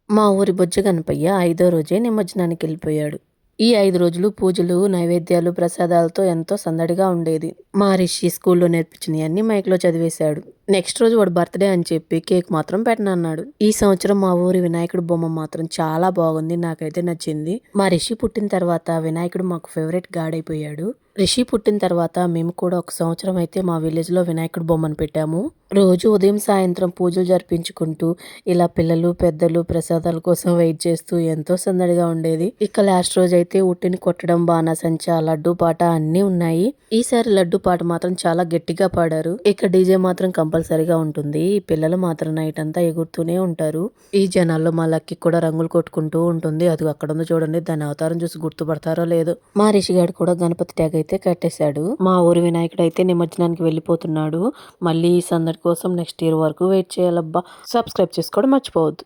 మా ఊరి బొజ్జ గణపయ్య 5వ రోజే నిమజ్జనానికెళ్ళిపోయాడు. ఈ 5 రోజులు పూజలు, నైవేద్యాలు, ప్రసాదాలతో ఎంతో సందడిగా ఉండేది. మా రిషి స్కూల్లో నేర్పించినయన్నీ మైక్‌లో చదివేశాడు. నెక్స్ట్ రోజు వాడి బర్త్‌డే అని చెప్పి కేక్ మాత్రం పెట్టనన్నాడు. ఈ సంవత్సరం మా ఊరి వినాయకుడి బొమ్మ మాత్రం చాలా బాగుంది. నాకైతే నచ్చింది. మా రిషి పుట్టిన తర్వాత వినాయకుడు మాకు ఫేవరెట్ గాడైపోయాడు. రిషి పుట్టిన తర్వాత మేము కూడా ఒక సంవత్సరం అయితే మా విలేజ్‌లో వినాయకుడి బొమ్మను పెట్టాము. రోజు ఉదయం, సాయంత్రం పూజలు జరిపించుకుంటూ ఇలా పిల్లలు, పెద్దలు ప్రసాదాల కోసం వెయిట్ చేస్తూ ఎంతో సందడిగా ఉండేది. ఇక లాస్ట్ రోజైతే ఉట్టిని కొట్టడం, బాణాసంచా, లడ్డూ పాట అన్నీ ఉన్నాయి. ఈసారి లడ్డూ పాట మాత్రం చాలా గట్టిగా పాడారు. ఇక డీజే మాత్రం కంపల్సరీగా ఉంటుంది. ఈ పిల్లలు మాత్రం నైట్ అంతా ఎగురుతూనే ఉంటారు. ఈ జనాల్లో మా లక్కీ కూడా రంగులు కొట్టుకుంటూ ఉంటుంది. అది అక్కడ ఉంది చూడండి. దాని అవతారం చూసి గుర్తుపడతారో లేదో. మా రిషిగాడు కూడా గణపతి ట్యాగ్ అయితే కట్టేశాడు. మా ఊరి వినాయకుడు అయితే నిమజ్జనానికి వెళ్ళిపోతున్నాడు. మళ్ళీ ఈ సందడి కోసం నెక్స్ట్ ఇయర్ వరకు వెయిట్ చేయాలబ్బా. సబ్స్క్రైబ్ చేసుకోవడం మర్చిపోవద్దు.